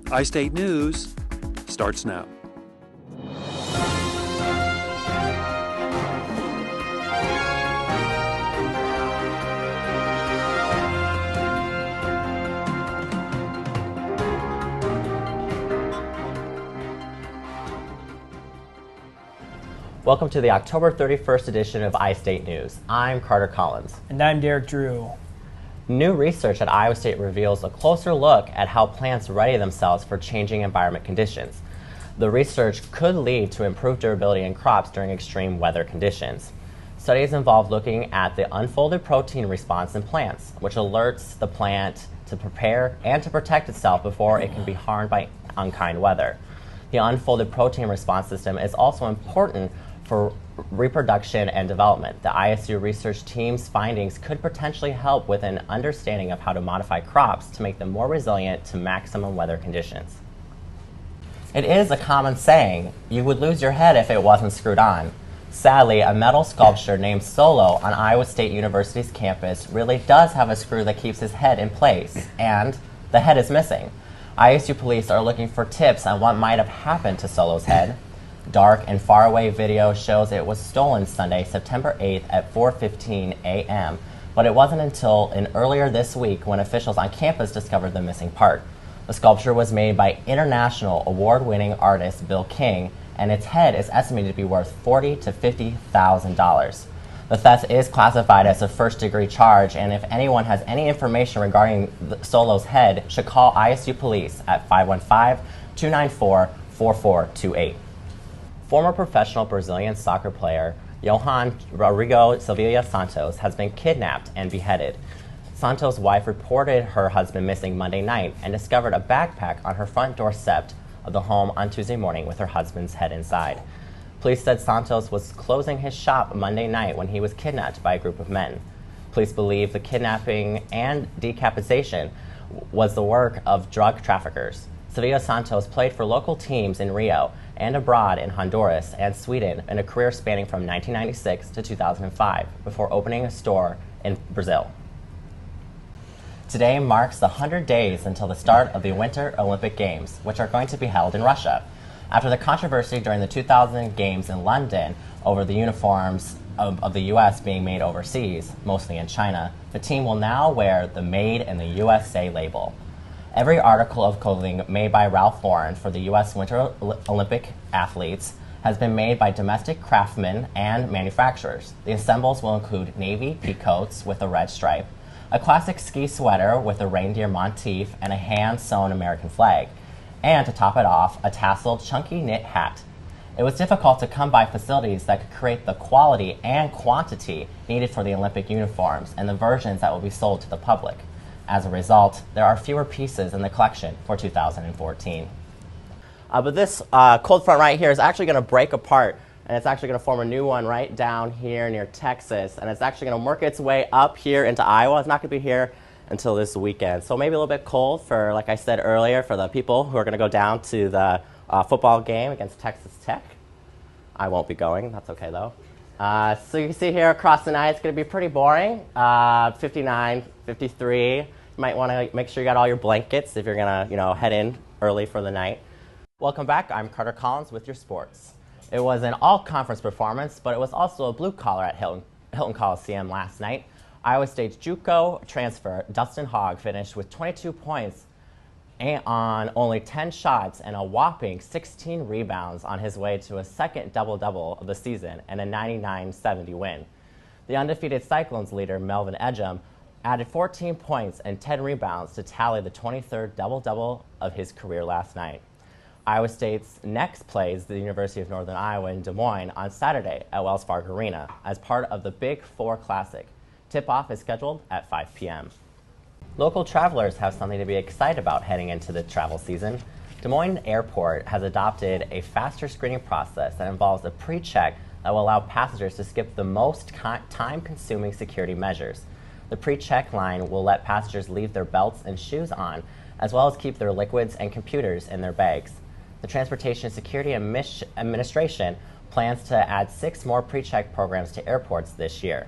iState News starts now. Welcome to the October 31st edition of iState News. I'm Carter Collins. And I'm Derek Drew. New research at Iowa State reveals a closer look at how plants ready themselves for changing environment conditions. The research could lead to improved durability in crops during extreme weather conditions. Studies involve looking at the unfolded protein response in plants, which alerts the plant to prepare and to protect itself before it can be harmed by unkind weather. The unfolded protein response system is also important for reproduction and development. The ISU research team's findings could potentially help with an understanding of how to modify crops to make them more resilient to maximum weather conditions. It is a common saying, you would lose your head if it wasn't screwed on. Sadly, a metal sculpture named Solo on Iowa State University's campus really does have a screw that keeps his head in place, and the head is missing. ISU police are looking for tips on what might have happened to Solo's head. Dark and faraway video shows it was stolen Sunday, September 8th at 4:15 a.m., but it wasn't until earlier this week when officials on campus discovered the missing part. The sculpture was made by international award-winning artist Bill King, and its head is estimated to be worth $40,000 to $50,000. The theft is classified as a first-degree charge, and if anyone has any information regarding Solo's head, should call ISU police at 515-294-4428. Former professional Brazilian soccer player Johan Rodrigo Silvia Santos has been kidnapped and beheaded. Santos' wife reported her husband missing Monday night and discovered a backpack on her front doorstep of the home on Tuesday morning with her husband's head inside. Police said Santos was closing his shop Monday night when he was kidnapped by a group of men. Police believe the kidnapping and decapitation was the work of drug traffickers. Silvia Santos played for local teams in Rio and abroad in Honduras and Sweden in a career spanning from 1996 to 2005 before opening a store in Brazil. Today marks the 100 days until the start of the Winter Olympic Games, which are going to be held in Russia. After the controversy during the 2000 Games in London over the uniforms of the U.S. being made overseas, mostly in China, the team will now wear the Made in the USA label. Every article of clothing made by Ralph Lauren for the U.S. Winter Olympic athletes has been made by domestic craftsmen and manufacturers. The ensembles will include navy peacoats with a red stripe, a classic ski sweater with a reindeer motif and a hand-sewn American flag, and to top it off, a tasseled, chunky knit hat. It was difficult to come by facilities that could create the quality and quantity needed for the Olympic uniforms and the versions that will be sold to the public. As a result, there are fewer pieces in the collection for 2014. But this cold front right here is actually going to break apart, and it's actually going to form a new one right down here near Texas, and it's actually going to work its way up here into Iowa. It's not going to be here until this weekend. So maybe a little bit cold for, like I said earlier, for the people who are going to go down to the football game against Texas Tech. I won't be going. That's okay, though. So you can see here across the night, it's going to be pretty boring. 59, 53. You might want to make sure you got all your blankets if you're going to, head in early for the night. Welcome back. I'm Carter Collins with your sports. It was an all-conference performance, but it was also a blue-collar at Hilton Coliseum last night. Iowa State's JUCO transfer Dustin Hogg finished with 22 points on only 10 shots and a whopping 16 rebounds on his way to a second double-double of the season and a 99-70 win. The undefeated Cyclones leader Melvin Ejim added 14 points and 10 rebounds to tally the 23rd double-double of his career last night. Iowa State's next plays the University of Northern Iowa in Des Moines on Saturday at Wells Fargo Arena as part of the Big Four Classic. Tip-off is scheduled at 5 p.m. Local travelers have something to be excited about heading into the travel season. Des Moines Airport has adopted a faster screening process that involves a pre-check that will allow passengers to skip the most time-consuming security measures. The pre-check line will let passengers leave their belts and shoes on, as well as keep their liquids and computers in their bags. The Transportation Security Administration plans to add 6 more pre-check programs to airports this year.